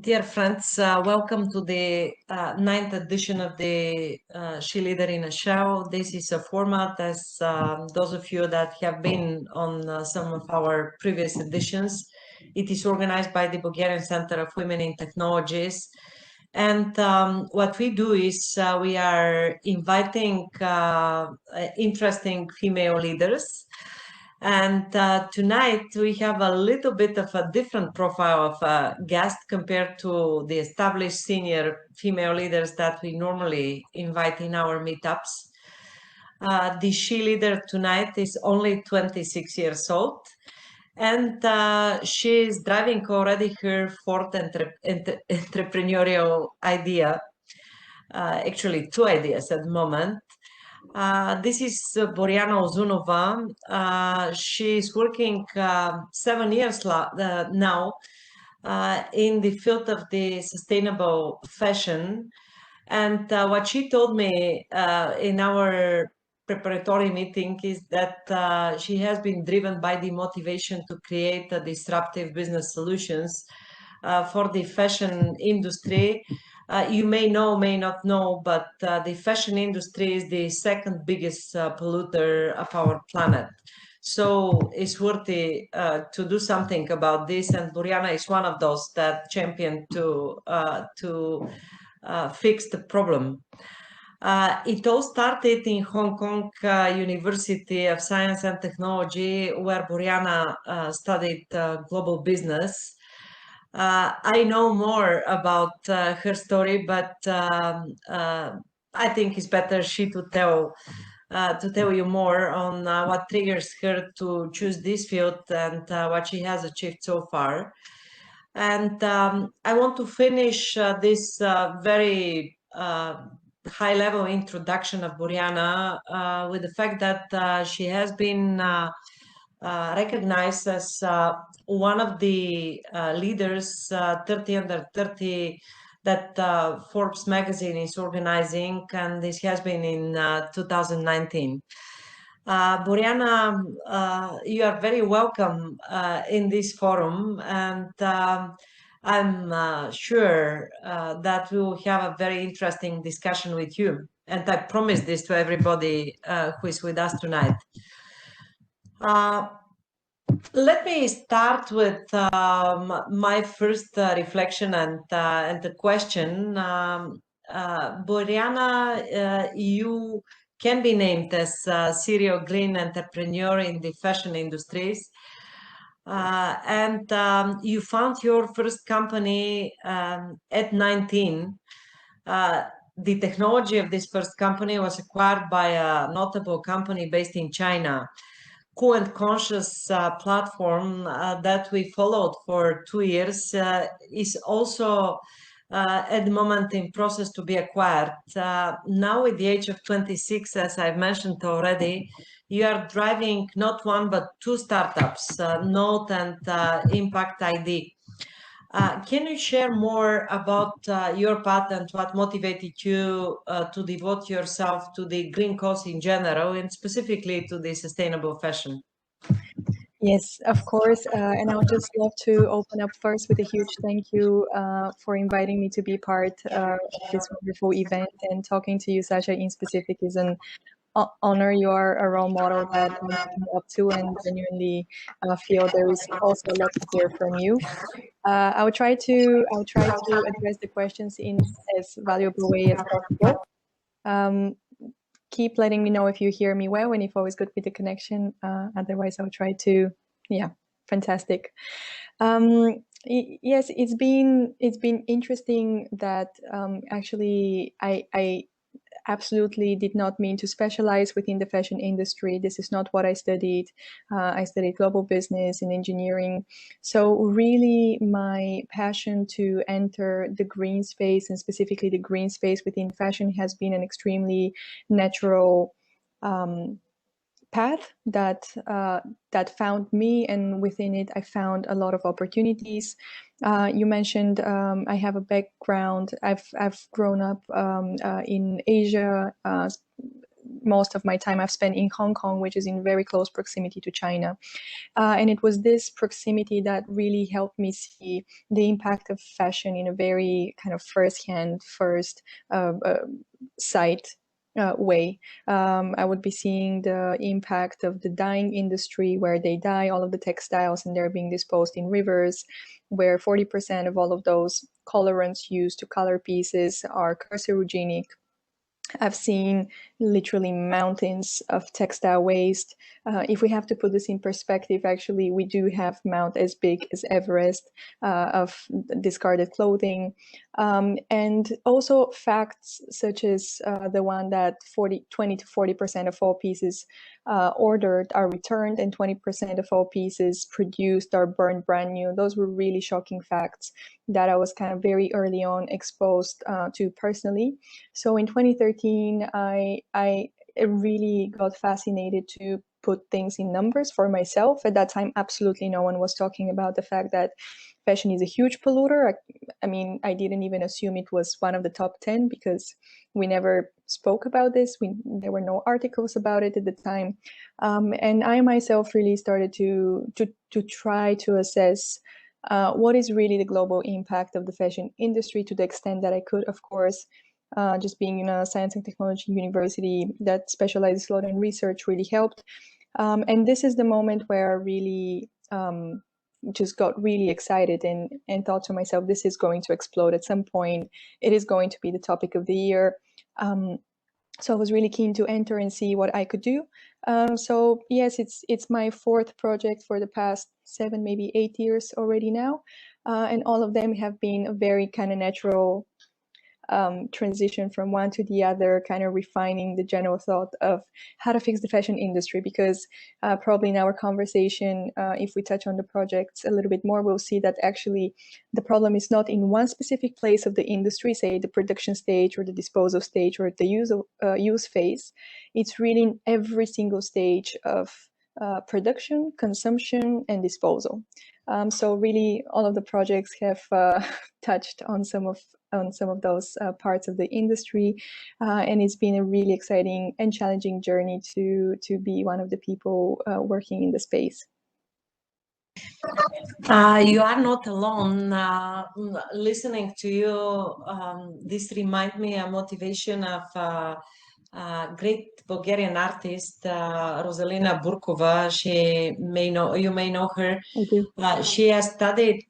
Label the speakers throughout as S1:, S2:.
S1: Dear friends, welcome to the ninth edition of the SHEleader in a Shell. This is a format, as those of you that have been on some of our previous editions. It is organized by the Bulgarian Center of Women in Technologies. And what we do is we are inviting interesting female leaders. And tonight we have a little bit of a different profile of a guest compared to the established senior female leaders that we normally invite in our meetups. The SHEleader tonight is only 26 years old, and she is driving already her fourth entrepreneurial idea, actually two ideas at the moment. This is Boryana Uzunova. She is working 7 years now in the field of the sustainable fashion. And what she told me in our preparatory meeting is that she has been driven by the motivation to create disruptive business solutions for the fashion industry. You may know, may not know, but the fashion industry is the second biggest polluter of our planet. So it's worthy to do something about this, and Boryana is one of those that championed to fix the problem. It all started in Hong Kong University of Science and Technology, where Boryana studied global business. I know more about her story, but I think it's better she to tell you more on what triggers her to choose this field and what she has achieved so far. And I want to finish this very high-level introduction of Boryana with the fact that she has been recognized as one of the leaders 30 under 30 that Forbes magazine is organizing, and this has been in 2019. Boryana, you are very welcome in this forum, and I'm sure that we will have a very interesting discussion with you. And I promise this to everybody who is with us tonight. Let me start with my first reflection and the question. Boryana, you can be named as a serial green entrepreneur in the fashion industries. And you found your first company at 19. The technology of this first company was acquired by a notable company based in China. Kool and Konscious platform that we followed for 2 years is also at the moment in process to be acquired. Now at the age of 26, as I've mentioned already, you are driving not one but two startups, Note and Impact ID. Can you share more about your path and what motivated you to devote yourself to the green cause in general and specifically to the sustainable fashion?
S2: Yes, of course. And I would just love to open up first with a huge thank you for inviting me to be part of this wonderful event, and talking to you, Sasha, in specific is an honor. You are a role model that I'm looking up to, and genuinely feel there is also a lot to hear from you. I'll try to address the questions in as valuable way as possible. Keep letting me know if you hear me well and if always good with the connection. Otherwise, I'll try to. Yeah, fantastic. Yes, it's been interesting that actually I absolutely did not mean to specialize within the fashion industry. This is not what I studied. I studied global business and engineering. So really my passion to enter the green space, and specifically the green space within fashion, has been an extremely natural path that found me, and within it I found a lot of opportunities. You mentioned I have a background. I've grown up in Asia, most of my time I've spent in Hong Kong, which is in very close proximity to China. And it was this proximity that really helped me see the impact of fashion in a very kind of first-hand, sight way. I would be seeing the impact of the dyeing industry, where they dye all of the textiles and they're being disposed in rivers, where 40% of all of those colorants used to color pieces are carcinogenic. I've seen literally mountains of textile waste. If we have to put this in perspective, actually, we do have mount as big as Everest of discarded clothing. And also facts such as the one that 20 to 40% of all pieces ordered are returned and 20% of all pieces produced are burned brand new. Those were really shocking facts that I was kind of very early on exposed to personally. So in 2013, I really got fascinated to put things in numbers for myself. At that time, absolutely no one was talking about the fact that fashion is a huge polluter. I mean, I didn't even assume it was one of the top 10 because we never spoke about this. There were no articles about it at the time. And I myself really started to try to assess what is really the global impact of the fashion industry, to the extent that I could, of course. Just being in a science and technology university that specializes a lot in research really helped. And this is the moment where I really just got really excited and thought to myself, this is going to explode at some point. It is going to be the topic of the year. So I was really keen to enter and see what I could do. So yes, it's my fourth project for the past 7, maybe 8 years already now. And all of them have been a very kind of natural transition from one to the other, kind of refining the general thought of how to fix the fashion industry. Because probably in our conversation, if we touch on the projects a little bit more, we'll see that actually the problem is not in one specific place of the industry, say the production stage or the disposal stage or the use phase. It's really in every single stage of production, consumption, and disposal. So really, all of the projects have touched on some of those parts of the industry, and it's been a really exciting and challenging journey to be one of the people working in the space.
S1: You are not alone. Listening to you, this reminds me a motivation of great Bulgarian artist, Rosalina Burkova. You may know her.
S2: I do.
S1: She has studied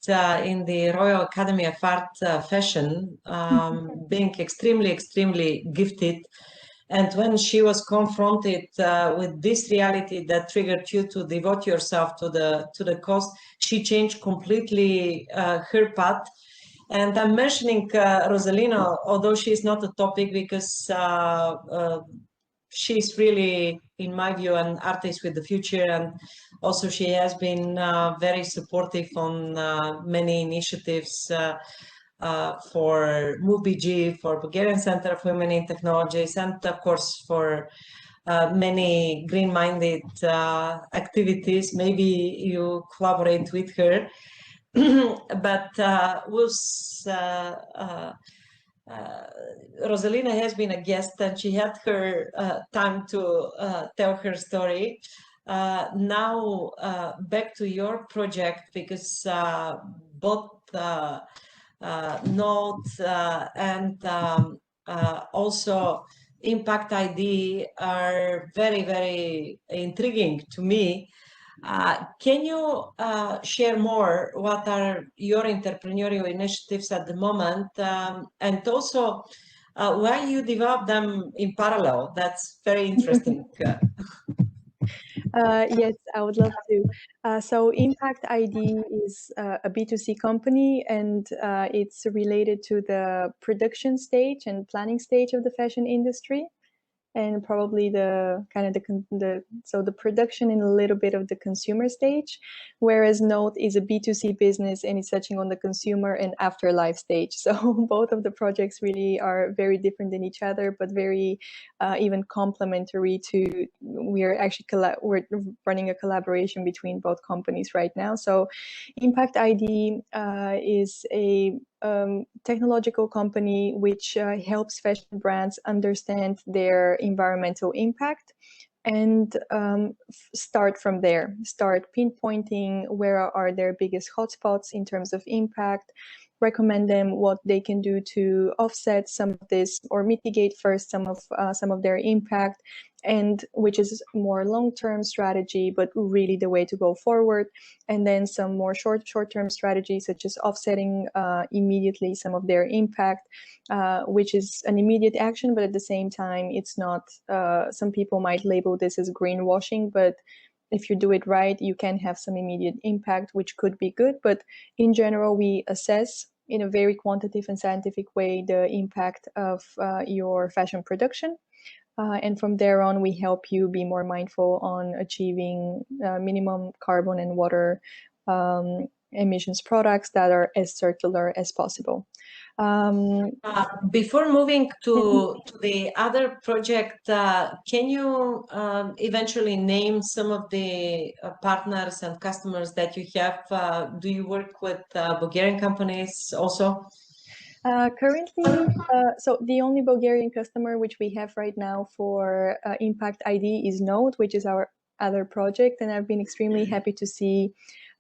S1: in the Royal Academy of Art Fashion, being extremely gifted. And when she was confronted with this reality that triggered you to devote yourself to the cause, she changed completely her path. And I'm mentioning Rosalina, although she's not a topic, because she's really, in my view, an artist with the future. And also she has been very supportive on many initiatives for MoveBG, for Bulgarian Center of Women in Technologies, and of course for many green-minded activities. Maybe you collaborate with her. But Rosalina has been a guest, and she had her time to tell her story. Now back to your project, because both Node and also Impact ID are very intriguing to me. Can you share more what are your entrepreneurial initiatives at the moment, and also why you develop them in parallel? That's very interesting.
S2: Yes, I would love to. So Impact ID is a B2C company, and it's related to the production stage and planning stage of the fashion industry, and probably the production and a little bit of the consumer stage, whereas Note is a B2C business and it's touching on the consumer and afterlife stage. So both of the projects really are very different than each other, but very even complementary to we're actually we're running a collaboration between both companies right now. So Impact ID is a technological company which helps fashion brands understand their environmental impact and start from there, start pinpointing where are their biggest hotspots in terms of impact, recommend them what they can do to offset some of this or mitigate first some of their impact, and which is more long-term strategy, but really the way to go forward. And then some more short-term strategies, such as offsetting immediately some of their impact, which is an immediate action, but at the same time, it's not, some people might label this as greenwashing, but if you do it right, you can have some immediate impact, which could be good. But in general, we assess in a very quantitative and scientific way the impact of your fashion production. And from there on, we help you be more mindful on achieving minimum carbon and water emissions products that are as circular as possible.
S1: Before moving to the other project, can you eventually name some of the partners and customers that you have? Do you work with Bulgarian companies also?
S2: Currently, so the only Bulgarian customer which we have right now for Impact ID is Node, which is our other project. And I've been extremely happy to see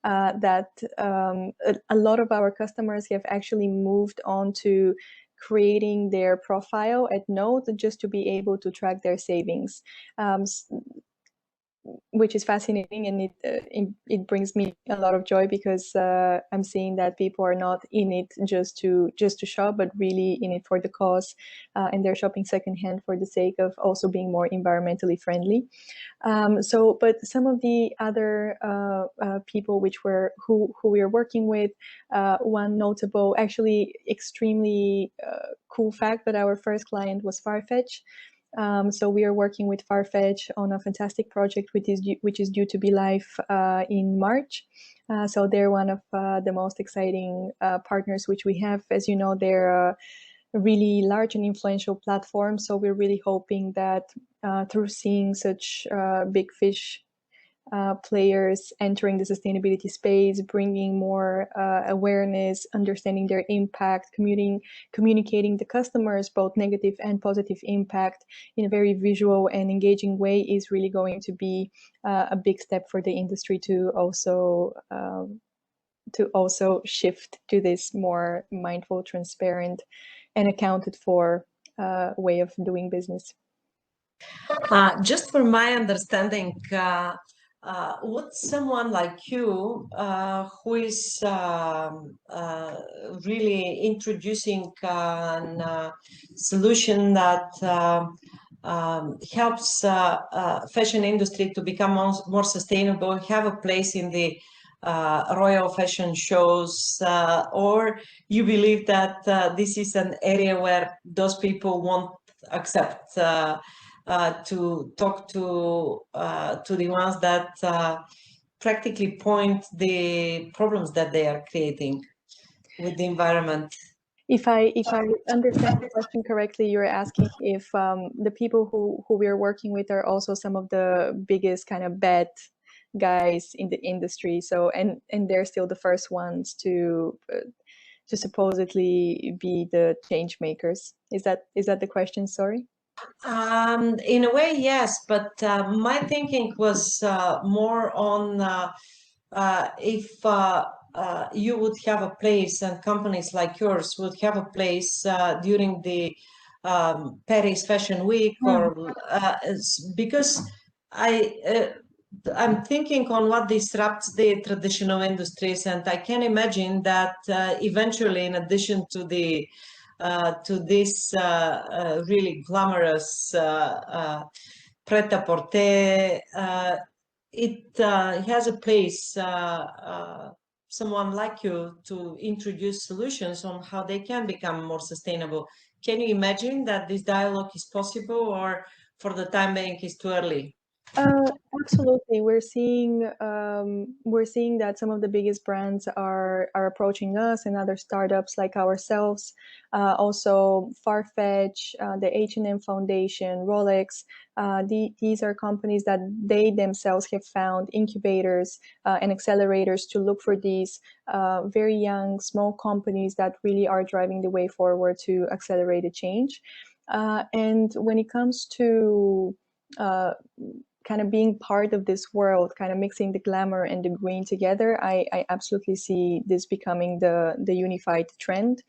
S2: that a lot of our customers have actually moved on to creating their profile at Node just to be able to track their savings. Which is fascinating, and it brings me a lot of joy, because I'm seeing that people are not in it just to shop, but really in it for the cause, and they're shopping secondhand for the sake of also being more environmentally friendly. But some of the other people who we are working with, one notable, actually extremely cool fact, that our first client was Farfetch. So we are working with Farfetch on a fantastic project which is due to be live in March. So they're one of the most exciting partners which we have. As you know, they're a really large and influential platform. So we're really hoping that through seeing such big fish players entering the sustainability space, bringing more awareness, understanding their impact, communicating the customers both negative and positive impact in a very visual and engaging way, is really going to be a big step for the industry to also shift to this more mindful, transparent, and accounted for way of doing business.
S1: Just for my understanding, would someone like you, who is really introducing a solution that helps fashion industry to become more sustainable, have a place in the royal fashion shows, or you believe that this is an area where those people won't accept to talk to the ones that practically point the problems that they are creating with the environment?
S2: If I understand the question correctly, you're asking if the people who we are working with are also some of the biggest kind of bad guys in the industry. So and they're still the first ones to supposedly be the change makers. Is that the question? Sorry.
S1: In a way, yes, but my thinking was more on if you would have a place, and companies like yours would have a place during the Paris Fashion Week, or because I'm thinking on what disrupts the traditional industries, and I can imagine that eventually, in addition to this really glamorous pret-a-porter, it has a place, someone like you, to introduce solutions on how they can become more sustainable. Can you imagine that this dialogue is possible, or for the time being it's too early?
S2: Absolutely. We're seeing that some of the biggest brands are approaching us and other startups like ourselves. Also, Farfetch, the H&M Foundation, Rolex. These are companies that they themselves have found incubators and accelerators to look for these very young, small companies that really are driving the way forward to accelerate a change. And when it comes to kind of being part of this world, kind of mixing the glamour and the green together, I absolutely see this becoming the unified trend.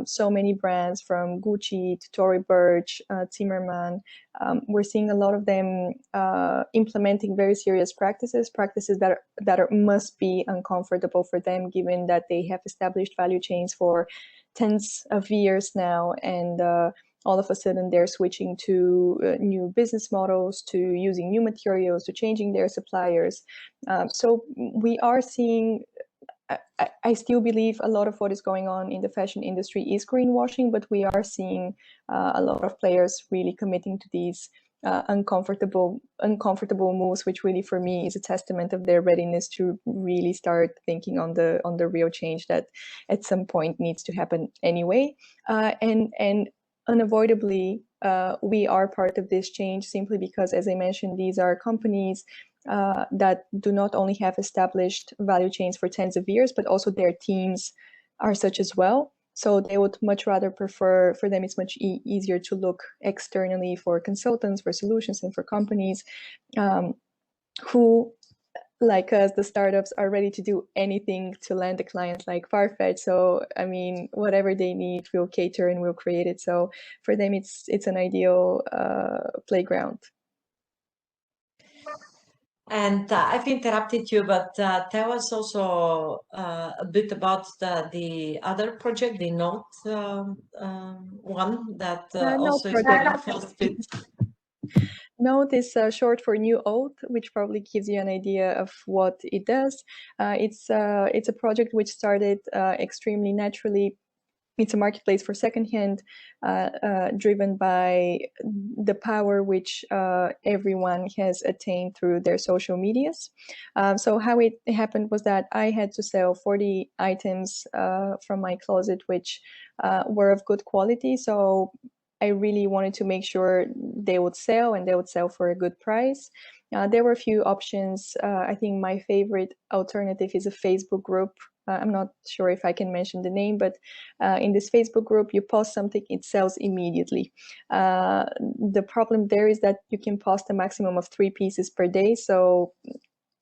S2: So many brands from Gucci to Tory Burch, Zimmermann, we're seeing a lot of them implementing very serious practices that must be uncomfortable for them, given that they have established value chains for tens of years now, and all of a sudden they're switching to new business models, to using new materials, to changing their suppliers. So we are seeing, I still believe a lot of what is going on in the fashion industry is greenwashing, but we are seeing a lot of players really committing to these uncomfortable moves, which really for me is a testament of their readiness to really start thinking on the real change that at some point needs to happen anyway. And unavoidably, we are part of this change simply because, as I mentioned, these are companies that do not only have established value chains for tens of years, but also their teams are such as well. So they would much rather prefer, for them, it's much easier to look externally for consultants, for solutions, and for companies who, like us, the startups, are ready to do anything to land a client like Farfetch. So, I mean, whatever they need, we'll cater and we'll create it. So for them, it's an ideal playground.
S1: And I've interrupted you, but tell us also a bit about the other project, the Note one that
S2: Note
S1: also is
S2: project.
S1: going full speed.
S2: Note is short for New Oath, which probably gives you an idea of what it does. It's a project which started extremely naturally. It's a marketplace for secondhand, driven by the power which everyone has attained through their social medias. So how it happened was that I had to sell 40 items from my closet, which were of good quality. So I really wanted to make sure they would sell, and they would sell for a good price. There were a few options. I think my favorite alternative is a Facebook group. I'm not sure if I can mention the name, but in this Facebook group, you post something, it sells immediately. The problem there is that you can post a maximum of 3 pieces per day. So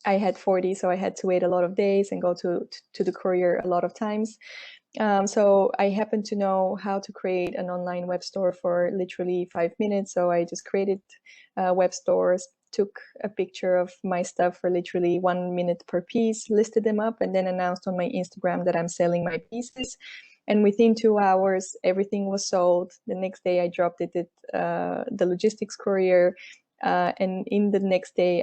S2: I had 40, so I had to wait a lot of days and go to the courier a lot of times. So I happen to know how to create an online web store for literally 5 minutes. So I just created web stores, took a picture of my stuff for literally 1 minute per piece, listed them up, and then announced on my Instagram that I'm selling my pieces. And within 2 hours, everything was sold. The next day I dropped it at the logistics courier. And in the next day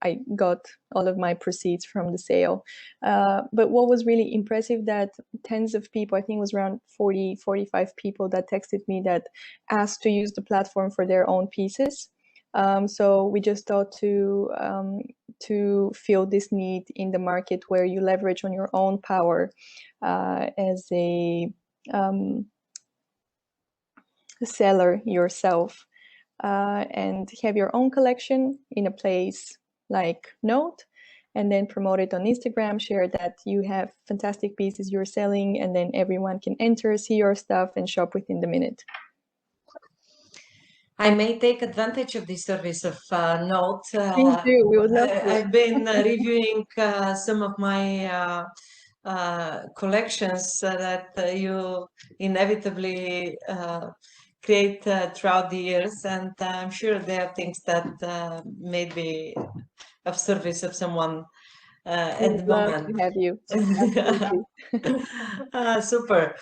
S2: I got all of my proceeds from the sale. But what was really impressive, that tens of people, I think it was around 40, 45 people that texted me that asked to use the platform for their own pieces. So we just thought to fill this need in the market where you leverage on your own power as a seller yourself, and have your own collection in a place like Note, and then promote it on Instagram, share that you have fantastic pieces you're selling, and then everyone can enter, see your stuff, and shop within the minute.
S1: I may take advantage of the service of Note.
S2: Please do. We would love to.
S1: I've been reviewing some of my collections that you inevitably create throughout the years, and I'm sure there are things that may be of service of someone at the
S2: Love
S1: moment.
S2: to have you. Absolutely.
S1: Super.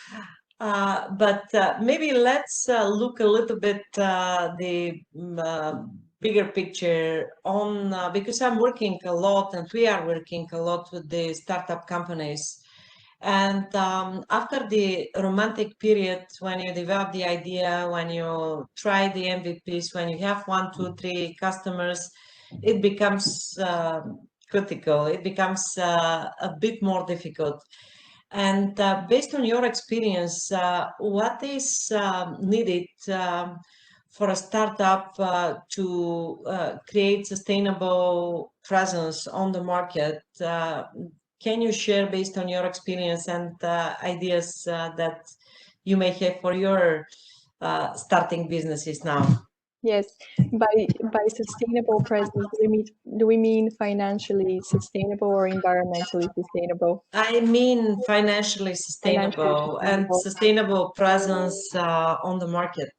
S1: But maybe let's look a little bit the bigger picture on because I'm working a lot, and we are working a lot with the startup companies. And after the romantic period, when you develop the idea, when you try the MVPs, when you have 1, 2, 3 customers, it becomes critical. It becomes a bit more difficult. And based on your experience, what is needed for a startup to create sustainable presence on the market? Can you share based on your experience and ideas that you may have for your starting businesses now?
S2: Yes, by sustainable presence, do we mean financially sustainable or environmentally sustainable?
S1: I mean financially
S2: Financially
S1: sustainable and
S2: sustainable.
S1: sustainable presence on the market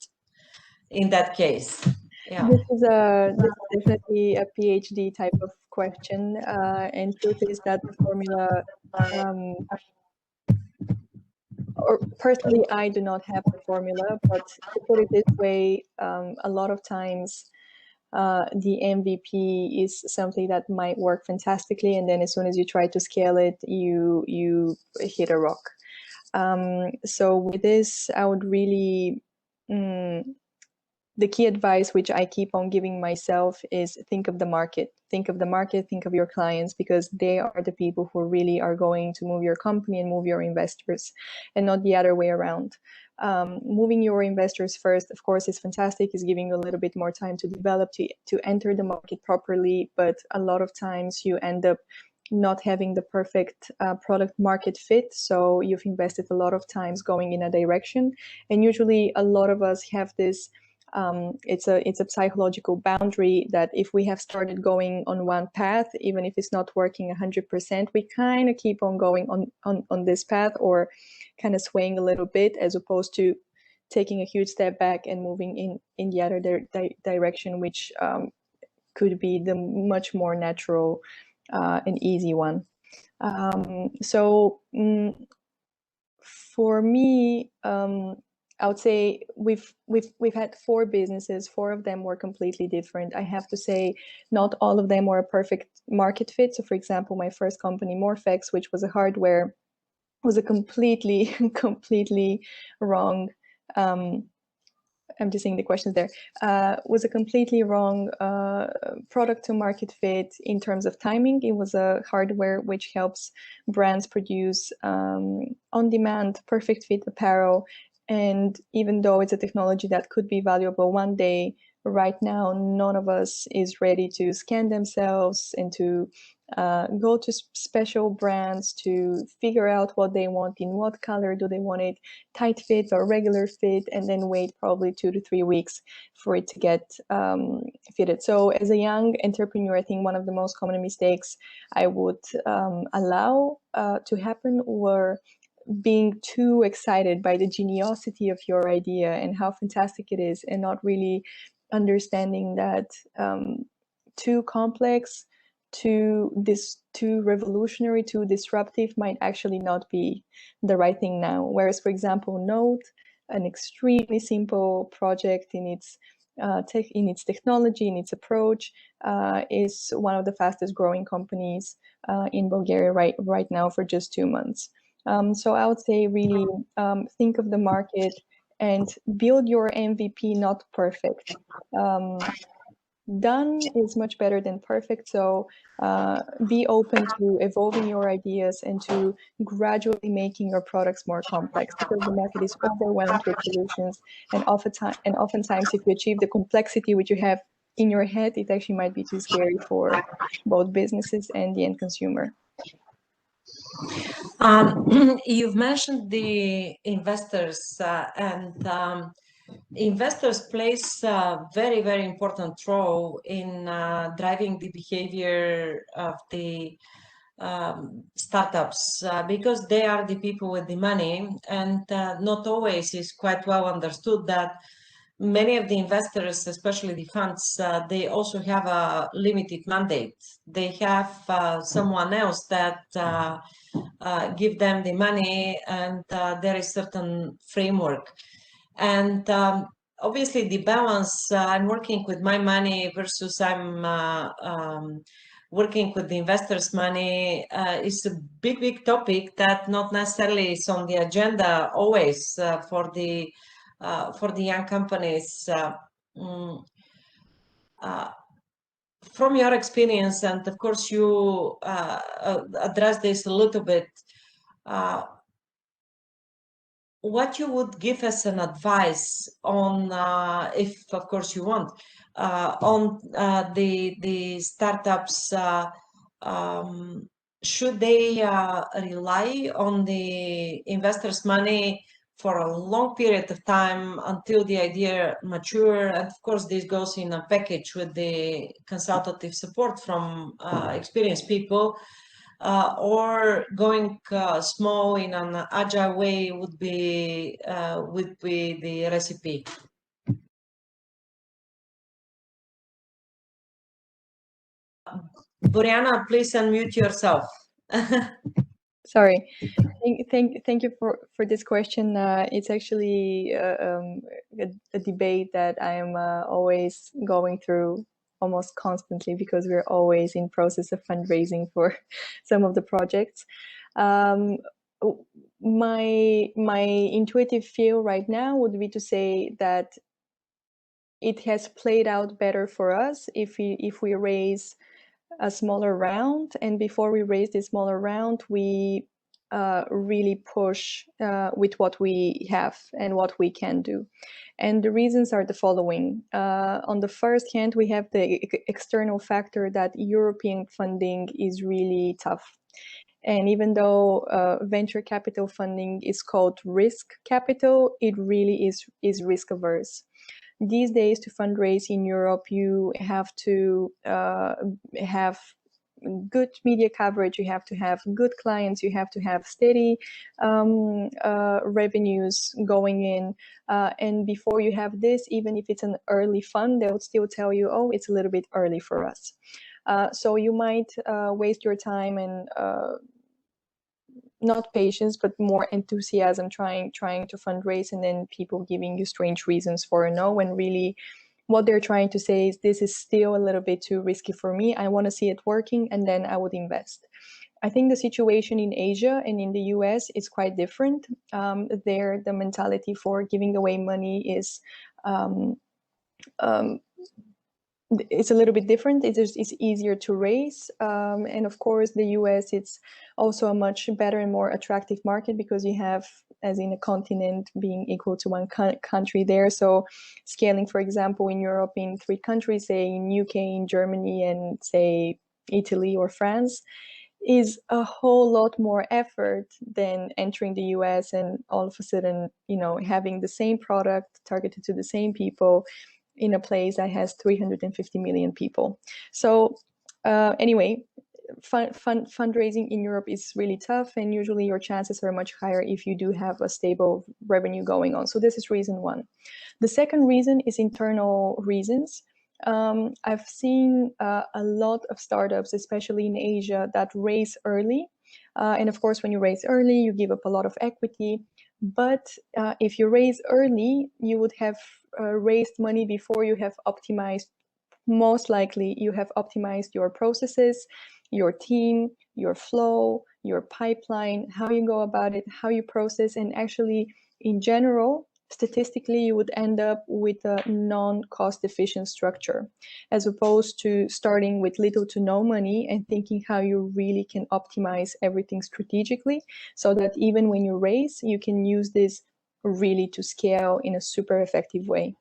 S1: in that case. Yeah.
S2: This is definitely a PhD type of question, and truth is that the formula, um, or personally, I do not have the formula, but to put it this way, a lot of times the MVP is something that might work fantastically, and then as soon as you try to scale it, you hit a rock. So with this, I would really the key advice which I keep on giving myself is think of the market. Think of the market, think of your clients, because they are the people who really are going to move your company and move your investors, and not the other way around. Moving your investors first, of course, is fantastic, is giving you a little bit more time to develop, to enter the market properly, but a lot of times you end up not having the perfect product market fit. So you've invested a lot of times going in a direction, and usually a lot of us have this it's a psychological boundary that if we have started going on one path, even if it's not working 100%, we kind of keep on going on this path, or kind of swaying a little bit, as opposed to taking a huge step back and moving in the other direction, which could be the much more natural and easy one. For me, I would say we've had 4 businesses. 4 of them were completely different. I have to say, not all of them were a perfect market fit. So, for example, my first company, Morphex, which was a hardware, was a completely wrong. I'm just seeing the questions there. Was a completely wrong product to market fit in terms of timing. It was a hardware which helps brands produce on-demand, perfect fit apparel. And even though it's a technology that could be valuable one day, right now, none of us is ready to scan themselves and to go to special brands to figure out what they want, in what color do they want it, tight fit or regular fit, and then wait probably 2 to 3 weeks for it to get fitted. So as a young entrepreneur, I think one of the most common mistakes I would allow to happen were being too excited by the geniosity of your idea and how fantastic it is, and not really understanding that too complex, too revolutionary, too disruptive might actually not be the right thing now. Whereas, for example, Node, an extremely simple project in its technology, in its approach, is one of the fastest growing companies in Bulgaria right now for just 2 months. So I would say really think of the market and build your MVP, not perfect. Done is much better than perfect. So be open to evolving your ideas and to gradually making your products more complex, because the market is overwhelmed with solutions. And oftentimes, if you achieve the complexity which you have in your head, it actually might be too scary for both businesses and the end consumer.
S1: You've mentioned the investors, and investors plays a very, very important role in driving the behavior of the startups, because they are the people with the money, and not always is quite well understood that many of the investors, especially the funds, they also have a limited mandate. They have someone else that give them the money, and there is certain framework. And obviously the balance, I'm working with my money versus I'm working with the investors' money is a big topic that not necessarily is on the agenda always for the young companies. Mm, from your experience, and of course you address this a little bit, what you would give us an advice on, if of course you want, on the startups, should they rely on the investors' money for a long period of time until the idea mature? And of course, this goes in a package with the consultative support from experienced people. Or going small in an agile way would be the recipe. Boryana, please unmute yourself.
S2: Sorry. Thank you for this question. It's actually a debate that I am always going through almost constantly, because we're always in process of fundraising for some of the projects. My intuitive feel right now would be to say that it has played out better for us if we raise a smaller round, and before we raise this smaller round, we really push with what we have and what we can do. And the reasons are the following. On the first hand, we have the external factor that European funding is really tough. And even though venture capital funding is called risk capital, it really is risk averse. These days, to fundraise in Europe, you have to have good media coverage, you have to have good clients, you have to have steady revenues going in. And before you have this, even if it's an early fund, they'll still tell you, oh, it's a little bit early for us. So you might waste your time and not patience, but more enthusiasm trying to fundraise, and then people giving you strange reasons for a no, when really what they're trying to say is, this is still a little bit too risky for me. I want to see it working, and then I would invest. I think the situation in Asia and in the US is quite different. There, the mentality for giving away money is it's a little bit different. It's easier to raise. And of course, the US, it's also a much better and more attractive market, because you have, as in a continent, being equal to one country there. So scaling, for example, in Europe in 3 countries, say in UK, in Germany, and say Italy or France, is a whole lot more effort than entering the US and all of a sudden, having the same product targeted to the same people in a place that has 350 million people. So anyway, fundraising in Europe is really tough, and usually your chances are much higher if you do have a stable revenue going on. So this is reason one. The second reason is internal reasons. I've seen a lot of startups, especially in Asia, that raise early. And of course, when you raise early, you give up a lot of equity. But if you raise early, you would have raised money before you have optimized. Most likely, you have optimized your processes, your team, your flow, your pipeline, how you go about it, how you process, and actually, in general, statistically, you would end up with a non-cost efficient structure, as opposed to starting with little to no money and thinking how you really can optimize everything strategically, so that even when you raise, you can use this really to scale in a super effective way.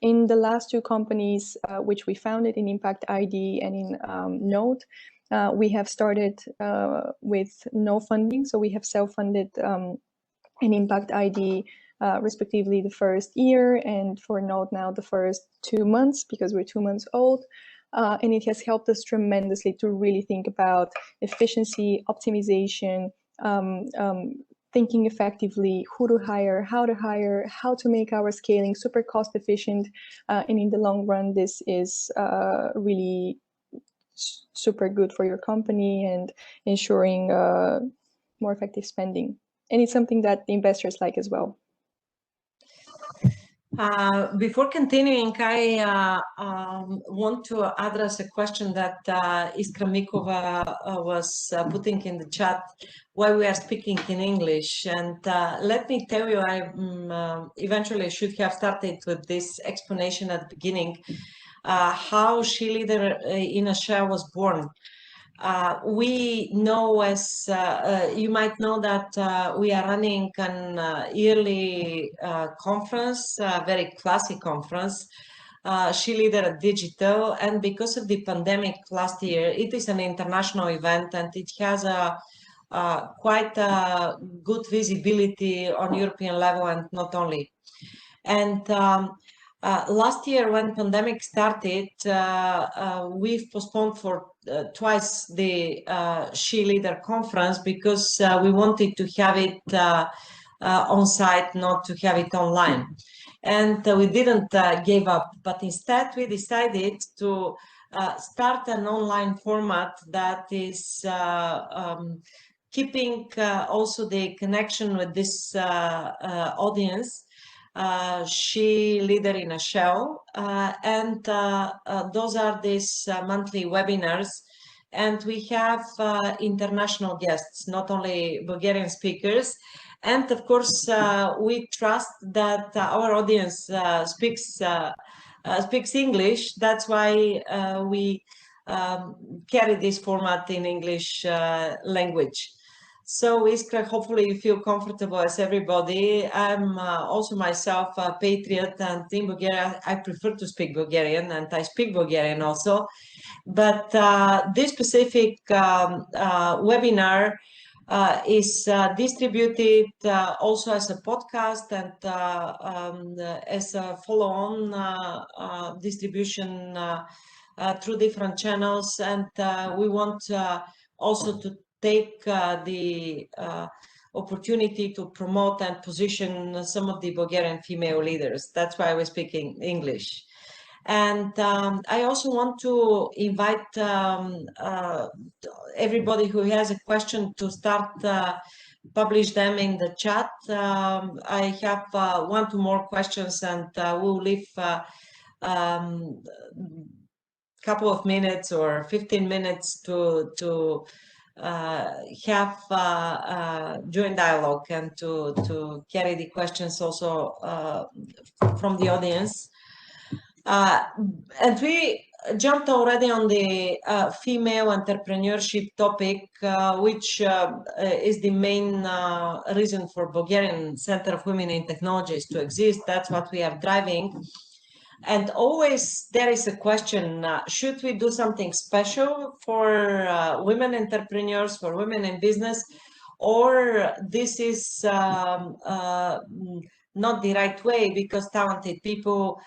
S2: In the last 2 companies which we founded, in Impact ID and in Node, we have started with no funding. So we have self-funded in Impact ID, respectively, the first year, and for Node now the first 2 months, because we're 2 months old. And it has helped us tremendously to really think about efficiency, optimization, thinking effectively, who to hire, how to make our scaling super cost efficient. And in the long run, this is really super good for your company and ensuring more effective spending. And it's something that the investors like as well.
S1: Before continuing, I want to address a question that Iskra Mikova was putting in the chat, why we are speaking in English. And let me tell you, I eventually should have started with this explanation at the beginning, how SHEleader in a shell was born. We know, as you might know, that we are running an yearly conference, a very classic conference, SHEleader Digital, and because of the pandemic last year, it is an international event and it has a quite a good visibility on European level and not only. And last year, when pandemic started, we've postponed for twice the SHEleader conference because we wanted to have it on site, not to have it online. And we didn't give up, but instead we decided to start an online format that is keeping also the connection with this audience. SHEleader in a shell, and those are these monthly webinars, and we have international guests, not only Bulgarian speakers, and of course we trust that our audience speaks English. That's why we carry this format in English language. So Iskra, hopefully you feel comfortable as everybody. I'm also myself a patriot, and in Bulgaria, I prefer to speak Bulgarian, and I speak Bulgarian also. But this specific webinar is distributed also as a podcast and as a follow-on distribution through different channels. And we want also to take the opportunity to promote and position some of the Bulgarian female leaders. That's why we're speaking English. And I also want to invite everybody who has a question to start publish them in the chat. I have one, two more questions, and we'll leave couple of minutes or 15 minutes to have joint dialogue and to carry the questions also from the audience. And we jumped already on the female entrepreneurship topic, which is the main reason for Bulgarian Center of Women in Technologies to exist. That's what we are driving. And always there is a question, should we do something special for women entrepreneurs, for women in business, or this is not the right way because talented people,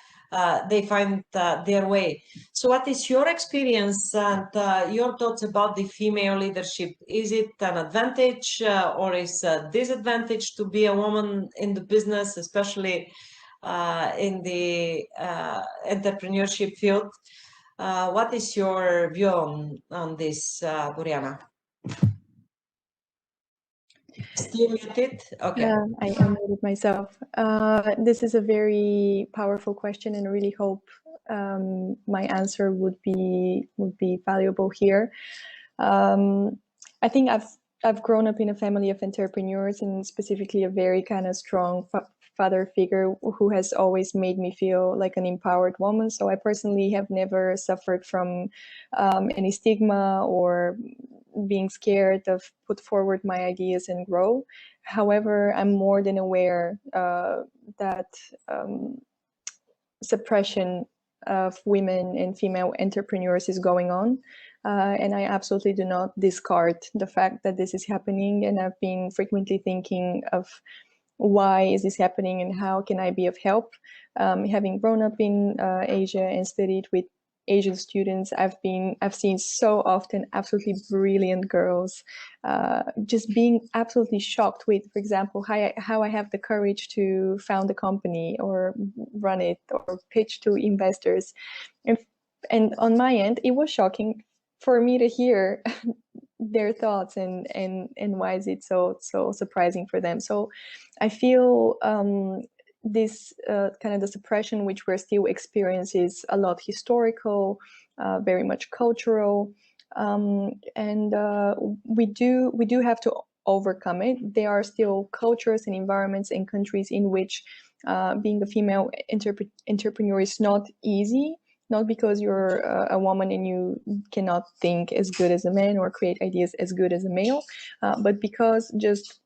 S1: they find their way. So what is your experience and your thoughts about the female leadership? Is it an advantage or is a disadvantage to be a woman in the business, especially in the entrepreneurship field? What is your view on this, Boryana? Still muted? Okay.
S2: Yeah, I unmuted myself. This is a very powerful question, and I really hope my answer would be valuable here. I think I've grown up in a family of entrepreneurs, and specifically a very kind of strong father figure who has always made me feel like an empowered woman. So I personally have never suffered from any stigma or being scared of put forward my ideas and grow. However, I'm more than aware that suppression of women and female entrepreneurs is going on. And I absolutely do not discard the fact that this is happening. And I've been frequently thinking of why is this happening and how can I be of help? Having grown up in Asia and studied with Asian students, I've seen so often absolutely brilliant girls just being absolutely shocked with, for example, how I have the courage to found a company or run it or pitch to investors. And on my end, it was shocking for me to hear their thoughts and why is it so surprising for them. So I feel this kind of the suppression which we're still experiencing is a lot historical, very much cultural, and we do have to overcome it. There are still cultures and environments and countries in which being a female entrepreneur is not easy, not because you're a woman and you cannot think as good as a man or create ideas as good as a male, but because just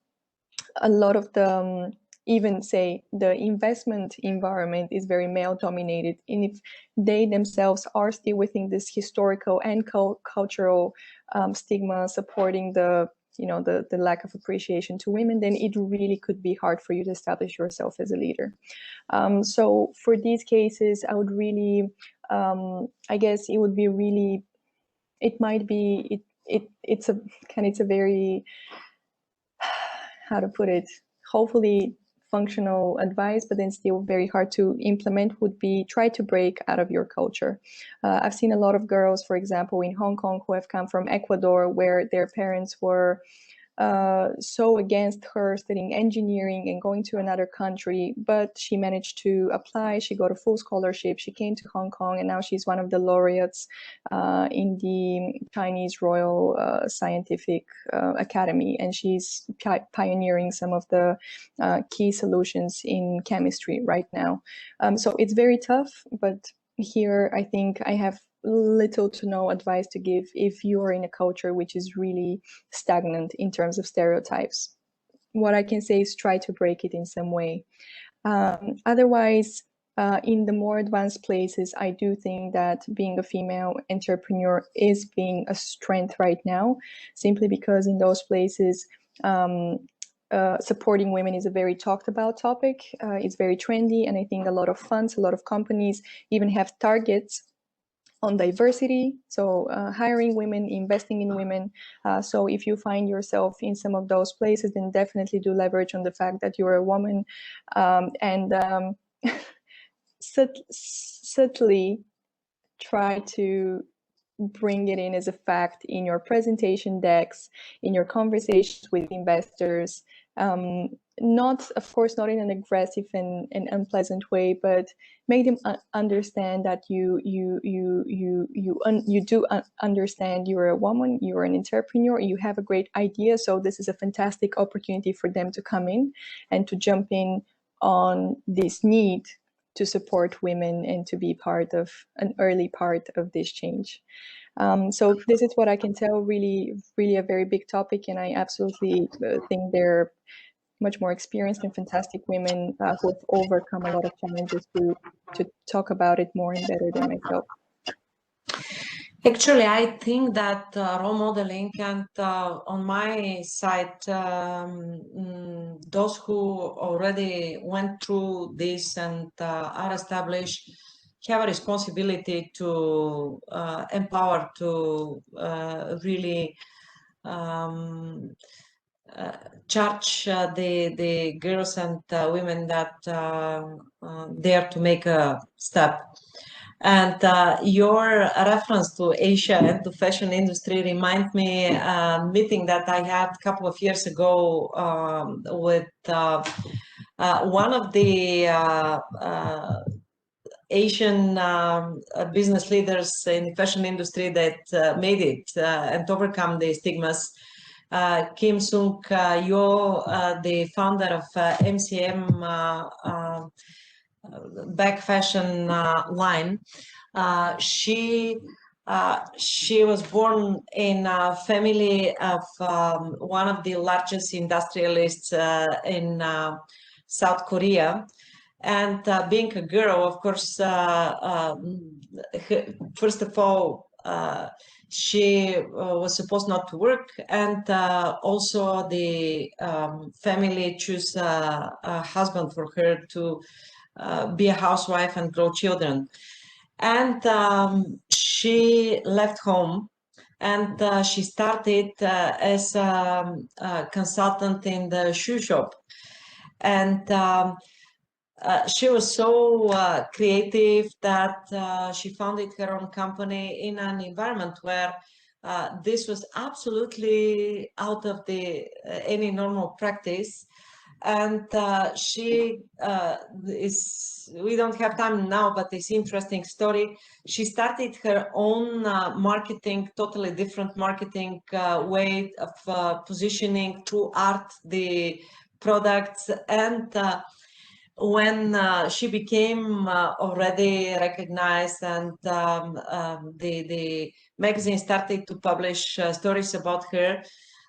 S2: a lot of the even say the investment environment is very male dominated, and if they themselves are still within this historical and cultural stigma supporting the the lack of appreciation to women, then it really could be hard for you to establish yourself as a leader. So for these cases, I would really I guess it would be really, it might be it's a very, how to put it, hopefully functional advice, but then still very hard to implement, would be try to break out of your culture. I've seen a lot of girls, for example, in Hong Kong who have come from Ecuador, where their parents were so against her studying engineering and going to another country, but she managed to apply. She got a full scholarship. She came to Hong Kong, and now she's one of the laureates in the Chinese Royal Scientific Academy, and she's pioneering some of the key solutions in chemistry right now. So it's very tough, but here I think I have little to no advice to give if you are in a culture which is really stagnant in terms of stereotypes. What I can say is try to break it in some way. Otherwise, in the more advanced places, I do think that being a female entrepreneur is being a strength right now, simply because in those places, supporting women is a very talked about topic. It's very trendy, and I think a lot of funds, a lot of companies even have targets on diversity, so hiring women, investing in women. So if you find yourself in some of those places, then definitely do leverage on the fact that you're a woman, and subtly try to bring it in as a fact in your presentation decks, in your conversations with investors. Not, of course, not in an aggressive and unpleasant way, but make them understand that you do understand you're a woman, you're an entrepreneur, you have a great idea. So this is a fantastic opportunity for them to come in and to jump in on this need to support women and to be part of an early part of this change. So this is what I can tell. Really, really a very big topic, and I absolutely think they're much more experienced and fantastic women who have overcome a lot of challenges to talk about it more and better than myself.
S1: Actually, I think that role modeling, and on my side, those who already went through this and are established have a responsibility to empower, to really charge the girls and women that dare to make a step. And your reference to Asia and to fashion industry remind me a meeting that I had a couple of years ago with one of the Asian business leaders in the fashion industry that made it and overcome the stigmas. Kim Sung Yo, the founder of MCM back fashion line. She was born in a family of one of the largest industrialists in South Korea. And being a girl, of course, first of all, she was supposed not to work, and also the family chose a husband for her to be a housewife and grow children. And she left home, and she started as a consultant in the shoe shop. And she was so creative that she founded her own company in an environment where this was absolutely out of the any normal practice. And she is, we don't have time now, but it's interesting story. She started her own marketing, totally different marketing way of positioning through art the products. And when she became already recognized, and the magazine started to publish stories about her,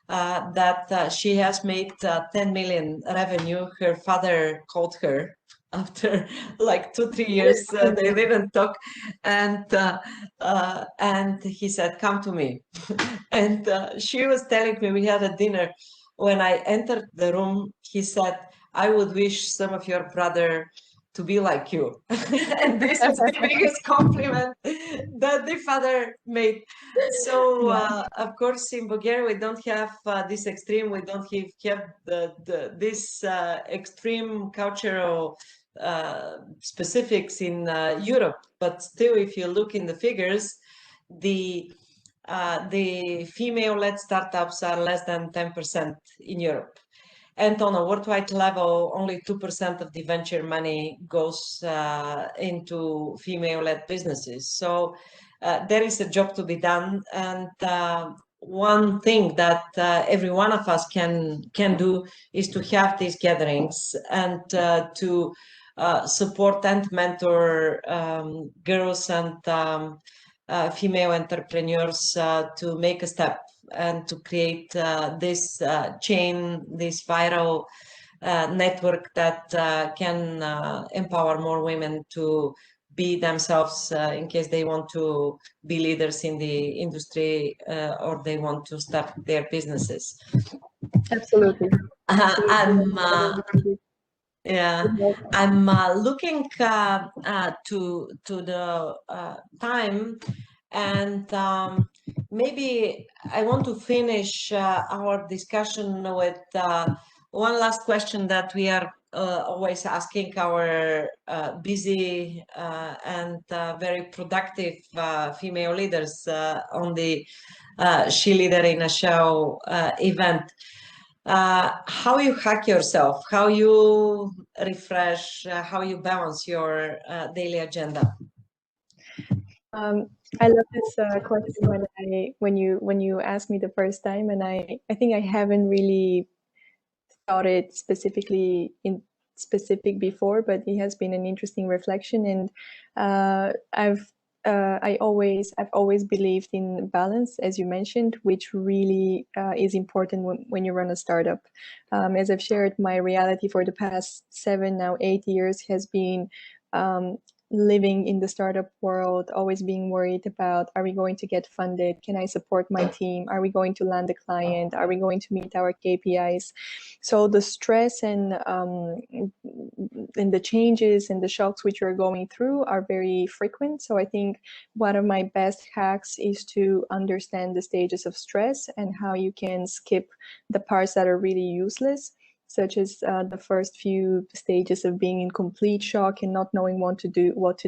S1: that she has made 10 million revenue. Her father called her after like 2-3 years. They didn't talk, and he said, "Come to me." And she was telling me, we had a dinner. When I entered the room, he said, "I would wish some of your brother to be like you." And this is the biggest compliment that the father made. So, of course, in Bulgaria, we don't have this extreme. We don't have this extreme cultural specifics in Europe. But still, if you look in the figures, the female-led startups are less than 10% in Europe. And on a worldwide level, only 2% of the venture money goes into female-led businesses. So there is a job to be done. And one thing that every one of us can do is to have these gatherings and to support and mentor girls and female entrepreneurs to make a step and to create this chain, this viral network that can empower more women to be themselves in case they want to be leaders in the industry or they want to start their businesses.
S2: Absolutely.
S1: I'm yeah, I'm looking to the time, and maybe I want to finish our discussion with one last question that we are always asking our busy and very productive female leaders on the SHEleader in a Shell event. How you hack yourself, how you refresh, how you balance your daily agenda.
S2: I love this question when you asked me the first time, and I think I haven't really thought it specifically in specific before, but it has been an interesting reflection. And I've always believed in balance, as you mentioned, which really is important when you run a startup. As I've shared, my reality for the past 7, now 8 years has been living in the startup world, always being worried about, are we going to get funded? Can I support my team? Are we going to land a client? Are we going to meet our KPIs? So the stress and the changes and the shocks which you're going through are very frequent. So I think one of my best hacks is to understand the stages of stress and how you can skip the parts that are really useless, such as the first few stages of being in complete shock and not knowing what to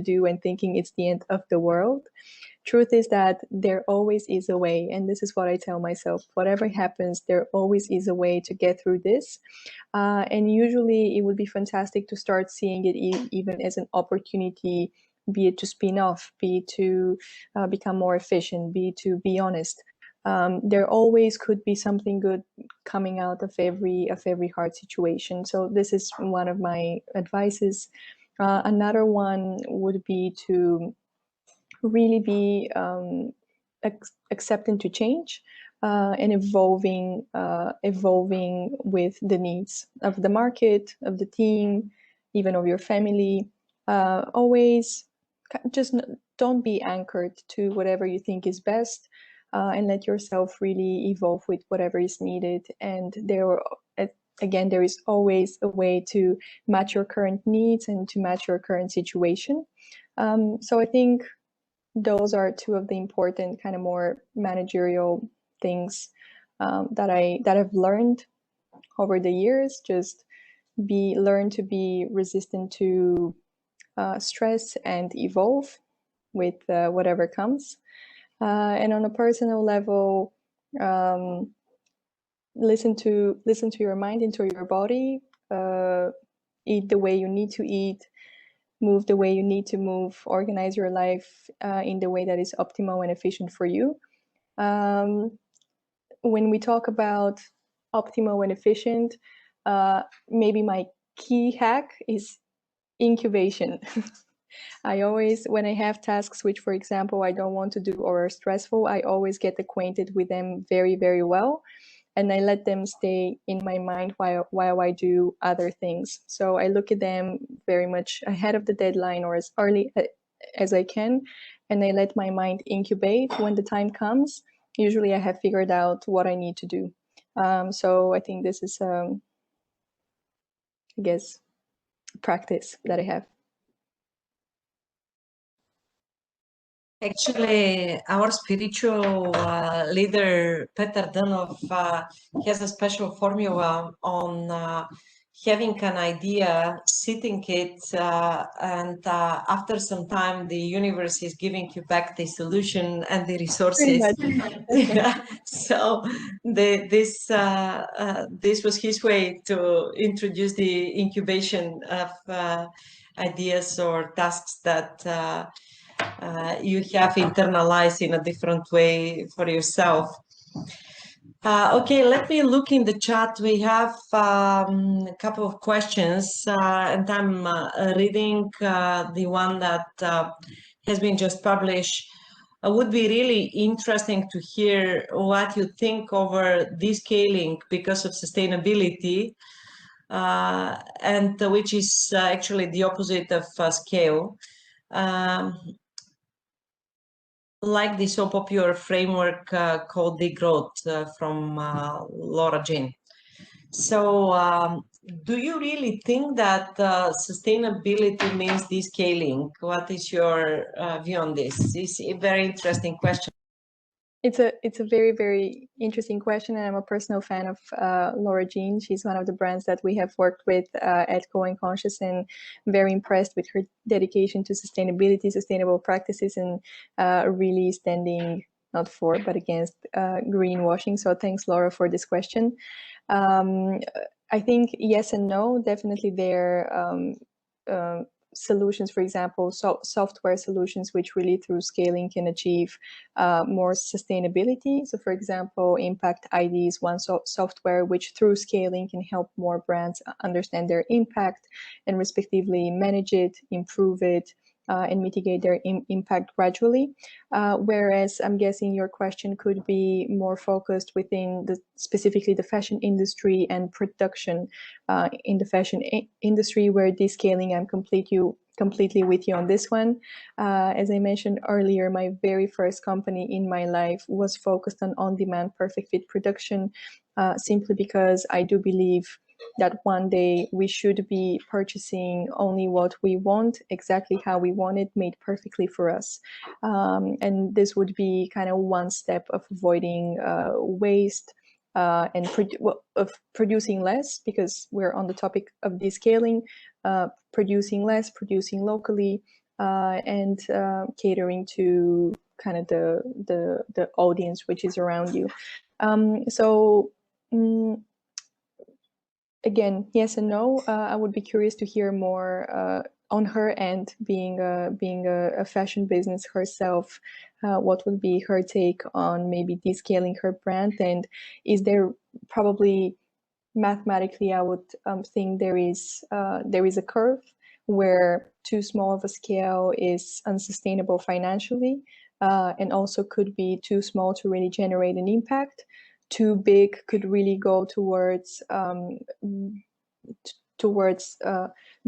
S2: do and thinking it's the end of the world. Truth is that there always is a way, and this is what I tell myself: whatever happens, there always is a way to get through this. And usually it would be fantastic to start seeing it even as an opportunity, be it to spin off, be it to become more efficient, be it to be honest. There always could be something good coming out of every hard situation. So this is one of my advices. Another one would be to really be accepting to change and evolving with the needs of the market, of the team, even of your family. Always just don't be anchored to whatever you think is best, and let yourself really evolve with whatever is needed. And there is always a way to match your current needs and to match your current situation. So I think those are two of the important kind of more managerial things that I've learned over the years. Just learn to be resistant to stress and evolve with whatever comes. And on a personal level, listen to your mind, into your body. eat the way you need to eat, move the way you need to move, organize your life in the way that is optimal and efficient for you. When we talk about optimal and efficient, maybe my key hack is incubation. I always, when I have tasks which, for example, I don't want to do or are stressful, I always get acquainted with them very, very well. And I let them stay in my mind while I do other things. So I look at them very much ahead of the deadline or as early as I can. And I let my mind incubate. When the time comes, usually I have figured out what I need to do. So I think this is, I guess, practice that I have.
S1: Actually, our spiritual leader, Peter Danov, has a special formula on having an idea, sitting it, and after some time, the universe is giving you back the solution and the resources. Yeah. So this was his way to introduce the incubation of ideas or tasks that you have internalized in a different way for yourself. Okay, let me look in the chat. We have a couple of questions, and I'm reading the one that has been just published. It would be really interesting to hear what you think over descaling because of sustainability, and which is actually the opposite of scale. Like the so popular framework called Degrowth from Laura Jean. So do you really think that sustainability means descaling? What is your view on this? It's a very interesting question.
S2: It's a very, very interesting question, and I'm a personal fan of Laura Jean. She's one of the brands that we have worked with at Kool and Konscious, and very impressed with her dedication to sustainability, sustainable practices, and really standing not for but against greenwashing. So thanks, Laura, for this question. I think yes and no. Definitely there solutions, for example, software solutions, which really through scaling can achieve more sustainability. So for example, Impact ID is one software which through scaling can help more brands understand their impact and respectively manage it, improve it, and mitigate their impact gradually. Whereas I'm guessing your question could be more focused within specifically the fashion industry and production in the fashion industry, where descaling, I'm completely with you on this one. As I mentioned earlier, my very first company in my life was focused on on-demand perfect fit production, simply because I do believe that one day we should be purchasing only what we want, exactly how we want it, made perfectly for us. And this would be kind of one step of avoiding waste and of producing less, because we're on the topic of descaling, producing less, producing locally, and catering to kind of the audience which is around you. Again, yes and no. I would be curious to hear more on her end, being a fashion business herself. What would be her take on maybe descaling her brand? And is there probably mathematically, I would think there is a curve where too small of a scale is unsustainable financially, and also could be too small to really generate an impact. Too big could really go towards the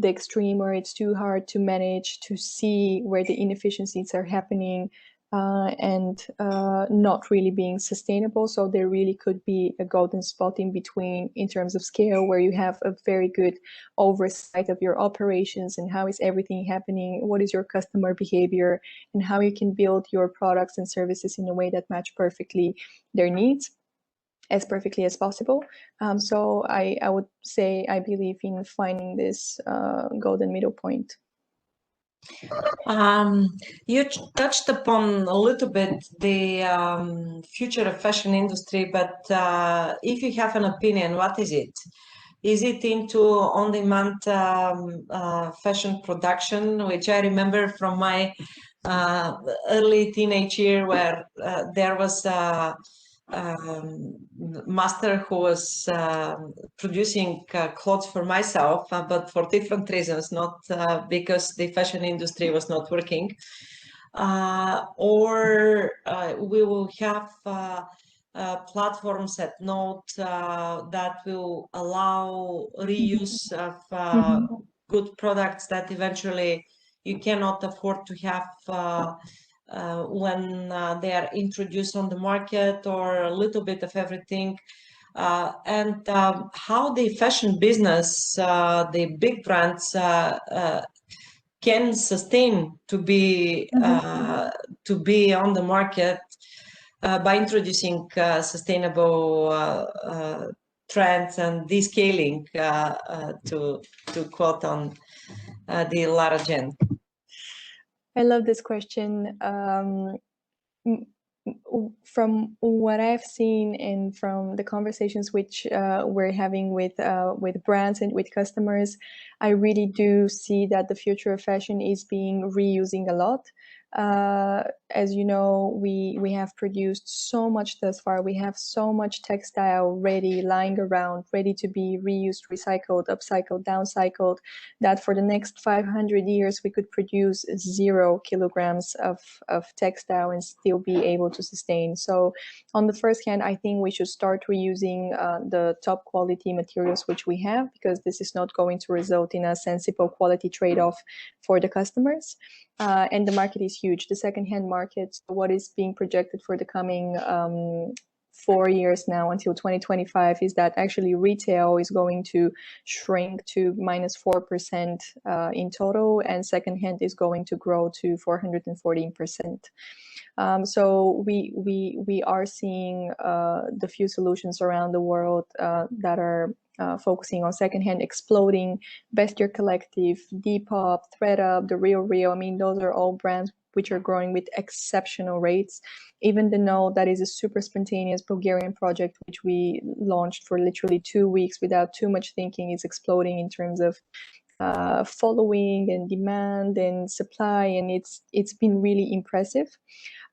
S2: extreme, where it's too hard to manage, to see where the inefficiencies are happening, and not really being sustainable. So there really could be a golden spot in between in terms of scale, where you have a very good oversight of your operations and how is everything happening, what is your customer behavior, and how you can build your products and services in a way that match perfectly their needs as perfectly as possible. So I would say I believe in finding this golden middle point.
S1: You touched upon a little bit the future of fashion industry, but if you have an opinion, what is it? Is it into on-demand fashion production, which I remember from my early teenage year, where there was a master who was producing clothes for myself, but for different reasons, not because the fashion industry was not working. Or we will have platforms at Note that will allow reuse of good products that eventually you cannot afford to have when they are introduced on the market, or a little bit of everything. And how the fashion business, the big brands, can sustain to be on the market by introducing sustainable trends and descaling, to quote on the Lara Jen.
S2: I love this question. From what I've seen and from the conversations which we're having with brands and with customers, I really do see that the future of fashion is being reusing a lot. As you know, we have produced so much thus far. We have so much textile ready, lying around, ready to be reused, recycled, upcycled, downcycled, that for the next 500 years we could produce 0 kilograms of textile and still be able to sustain. So on the first hand, I think we should start reusing the top quality materials which we have, because this is not going to result in a sensible quality trade-off for the customers. And the market is huge. The second-hand market, what is being projected for the coming 4 years now until 2025, is that actually retail is going to shrink to -4% in total, and second-hand is going to grow to 414%. So we are seeing the few solutions around the world that are focusing on secondhand exploding. Bestier Collective, Depop, ThreadUp, The Real Real. I mean, those are all brands which are growing with exceptional rates. Even the Note, that is a super spontaneous Bulgarian project which we launched for literally 2 weeks without too much thinking, is exploding in terms of following and demand and supply, and it's been really impressive.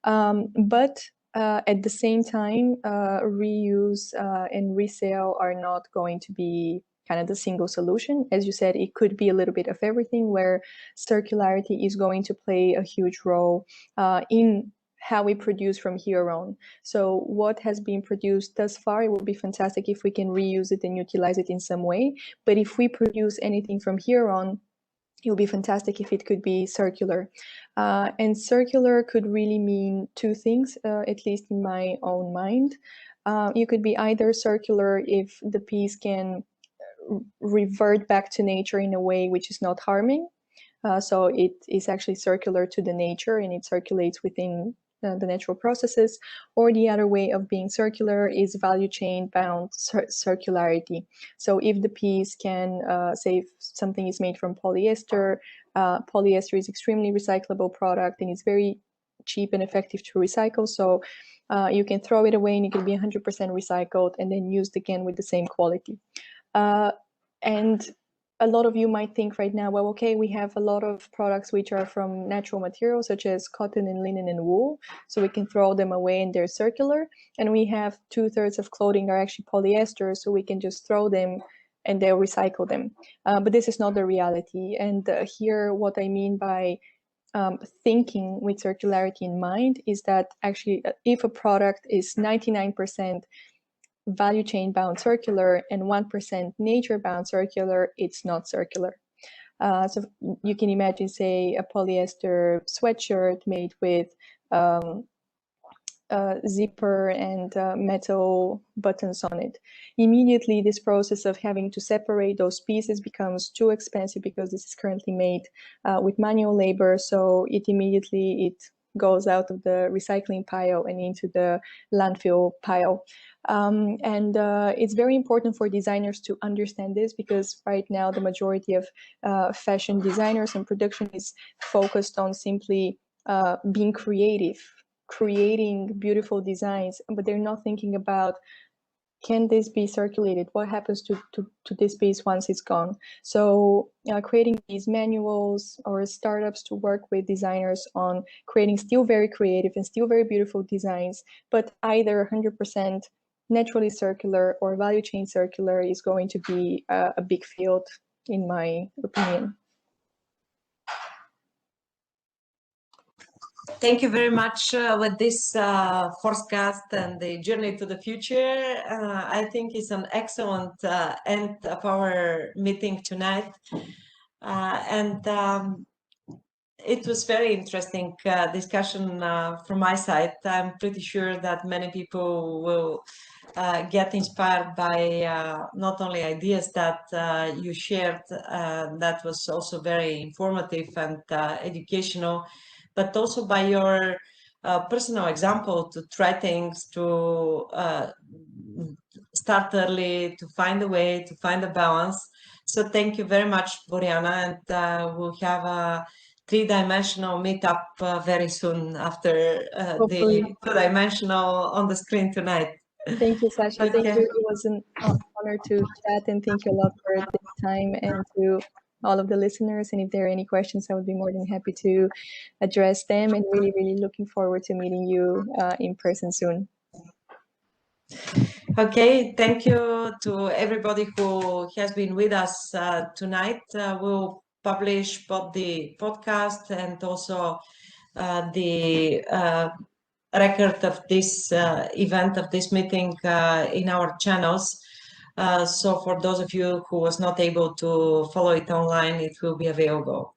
S2: But at the same time, reuse and resale are not going to be kind of the single solution. As you said, it could be a little bit of everything, where circularity is going to play a huge role in how we produce from here on. So what has been produced thus far, it would be fantastic if we can reuse it and utilize it in some way. But if we produce anything from here on, it would be fantastic if it could be circular. And circular could really mean two things, at least in my own mind. You could be either circular if the piece can revert back to nature in a way which is not harming. So it is actually circular to the nature and it circulates within the natural processes. Or the other way of being circular is value chain bound circularity. So if the piece can, say if something is made from polyester, polyester is extremely recyclable product and it's very cheap and effective to recycle. So you can throw it away and it can be 100% recycled and then used again with the same quality. And a lot of you might think right now, well, okay, we have a lot of products which are from natural materials, such as cotton and linen and wool, so we can throw them away and they're circular. And we have 2/3 of clothing are actually polyester, so we can just throw them and they'll recycle them. But this is not the reality. And here, what I mean by thinking with circularity in mind is that actually, if a product is 99% value chain bound circular and 1% nature bound circular, it's not circular. So you can imagine, say, a polyester sweatshirt made with zipper and metal buttons on it. Immediately, this process of having to separate those pieces becomes too expensive because this is currently made with manual labor. So it goes out of the recycling pile and into the landfill pile. And it's very important for designers to understand this, because right now the majority of fashion designers and production is focused on simply being creative, creating beautiful designs, but they're not thinking about can this be circulated? What happens to this piece once it's gone? So creating these manuals or startups to work with designers on creating still very creative and still very beautiful designs, but either 100% naturally circular or value chain circular is going to be a big field, in my opinion.
S1: Thank you very much with this forecast and the journey to the future. I think it's an excellent end of our meeting tonight. It was very interesting discussion from my side. I'm pretty sure that many people will get inspired by not only ideas that you shared, that was also very informative and educational, but also by your personal example to try things, to start early, to find a way, to find a balance. So thank you very much, Boryana, and we'll have a three-dimensional meetup very soon after the two-dimensional on the screen tonight.
S2: Thank you, Sasha.
S1: Okay.
S2: Thank you. It was an honor to chat, and thank you a lot for this time, and to all of the listeners. And if there are any questions, I would be more than happy to address them, and really, really looking forward to meeting you in person soon.
S1: Okay, thank you to everybody who has been with us tonight. We'll publish both the podcast and also the record of this event, of this meeting in our channels. So for those of you who was not able to follow it online, it will be available.